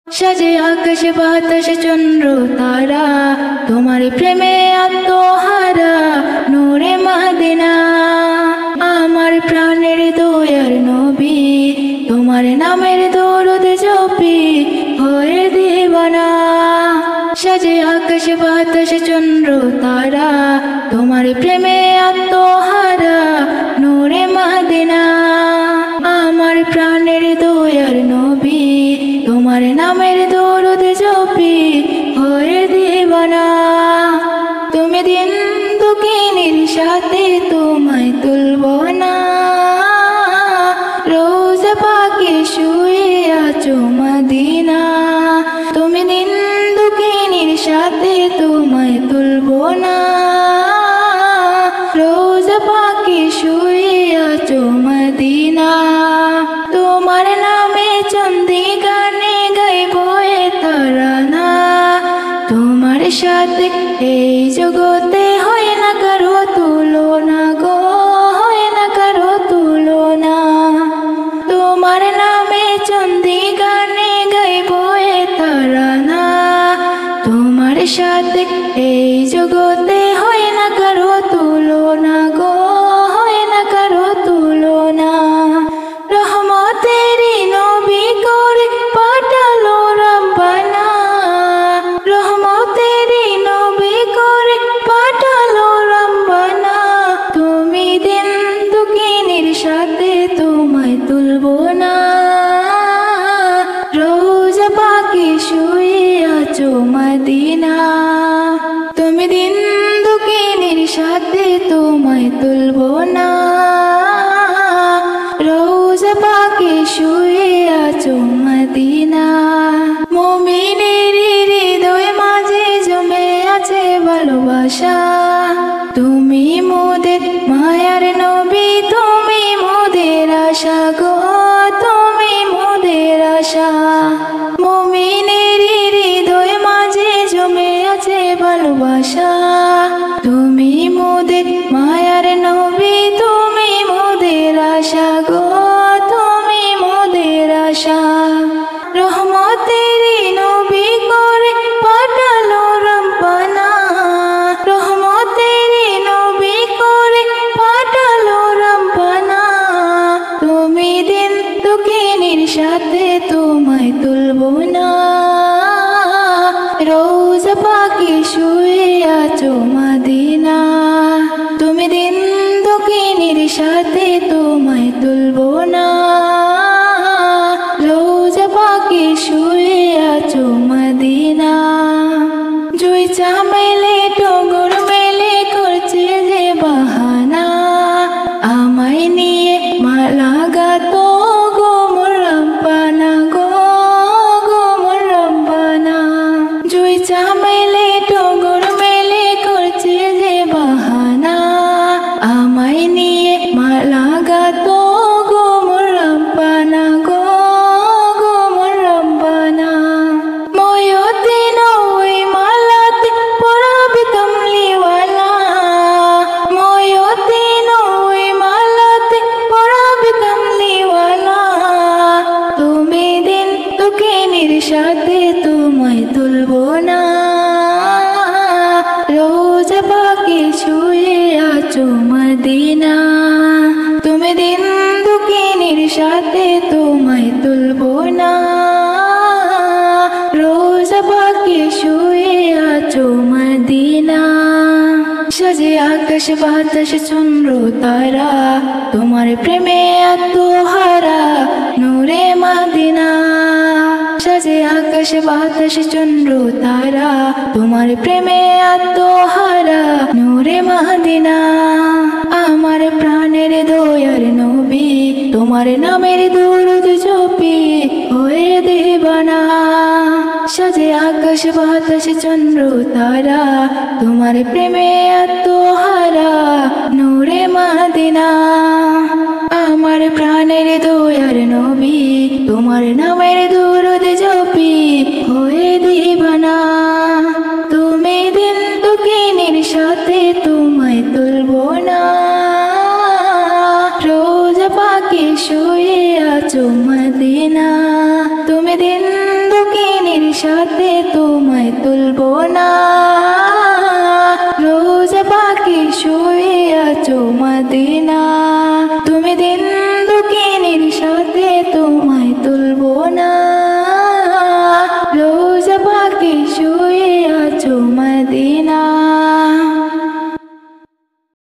সাজে আকাশ বাতাস চন্দ্র তারা, তোমার প্রেমে আত্মহারা নূরে মদিনা। আমার প্রাণের দয়ার নবী, তোমার নামের দরুদ জপি হয়ে দিবানা। সাজে আকাশ বাতাস চন্দ্র তারা, তোমার প্রেমে আত্মহারা নূরে মদিনা। আমার প্রাণের দয়ার নবী, তোমার নামের দরুদ জপি হয়ে দিবানা। তুমি দিন দুঃখিনীর সাথে তোমায় তুলব না, রোজা পাকে শুয়ে আছো মদিনা। তুমি দিন দুঃখিনীর সাথে তোমায় তুলব না, রোজা পাকে শুয়ে আছো মদিনা। তোমার নামে চন্দি গানে গাইব এ তারানা, তোমার সাথে এই জগতে হয় না কারো তুলনা গো, হয় না কারো তুলনা। তোমার নামে চন্দি গানে গাইব এ তারানা, তোমার সাথে এই জগতে হয় না কারো তুলনা গো, হয় না কারো তুলনা। রহমতেরি নবী করে পাঠালো রব্বানা, রহমতেরি নবী করে পাঠালো রব্বানা। তুমি দিন দুঃখিনীর সাথে তোমায় তুলব না, রোজা পাকে শুয়ে আছো মদিনা। তুমি দিন দুঃখিনীর সাথে তোমায় তুলব না, রোজা পাকে শুয়ে আছো মদিনা। মুমিনের হৃদয় মাঝে জমে আছে ভালোবাসা, তুমি মোদের মায়ার নবী, তুমি মোদের আশা গো, তুমি মোদের আশা। মুমিনের হৃদয় মাঝে জমে আছে ভালোবাসা, তুমি মোদের মায়ার নবী, তুমি মোদের আশা গো, তুমি মোদের আশা। রহমতেরি নবী করে পাঠালো রব্বানা, রহমতেরি নবী করে পাঠালো রব্বানা। তুমি দিন দুঃখিনীর সাথে তোমায় তুলব না, রোজা পাকে শুয়ে আছো মদিনা। তুমি দিন দুঃখিনীর সাথে তোমায় তুলব না, রোজা পাকে শুয়ে আছো মদিনা। জুই চা মেলে টগর মেলে করছে যে বাহানা, আমায় নিয়ে মালা গাতো গো মোর রব্বানা গো, গো মোর রব্বানা। জুই চা মেলে টগর মেলে করছে যে বাহানা, আমায় নিয়ে মালা গাতো গো মোর রব্বানা গো, গো মোর রব্বানা। ময়ূতিন ওই মালাতে পরাবে কামলিওয়ালা, ময়ূতিন ওই মালাতে পরাবে কামলিওয়ালা। তুমি দিন দুঃখিনীর সাথে তোমায় তুলব না, রোজা পাকে শুয়ে আছো মদিনা। তুমি দিন দুঃখিনীর সাথে তোমায় তুলব না, রোজা পাকে শুয়ে আছো মদিনা। সাজে আকাশ বাতাস চন্দ্র তারা, তোমার প্রেমে আত্মহারা নূরে মদিনা। সাজে আকাশ বাতাস চন্দ্র তারা, তোমার প্রেমে আত্মহারা নূরে মদিনা। আমার প্রাণের দয়ার নবী, তোমার নামের দরুদ জপি হয়ে দিবানা। সাজে আকাশ বাতাস চন্দ্র তারা, তোমার প্রেমে আত্মহারা নূরে মদিনা। আমার প্রাণের দয়ার নবী, তোমার নামের দরুদ জপি হয়ে দিবানা। তুমি দিন দুঃখিনীর সাথে তোমায় তুলব না, রোজা পাকে শুয়ে আছো মদিনা। তুমি দিন দুঃখিনীর সাথে তোমায় তুলবো না। রোজা পাকে শুয়ে আছো মদিনা, তুমি দিন দুঃখিনীর সাথে তোমায় তুলবো না। রোজা পাকে শুয়ে আছো মদিনা।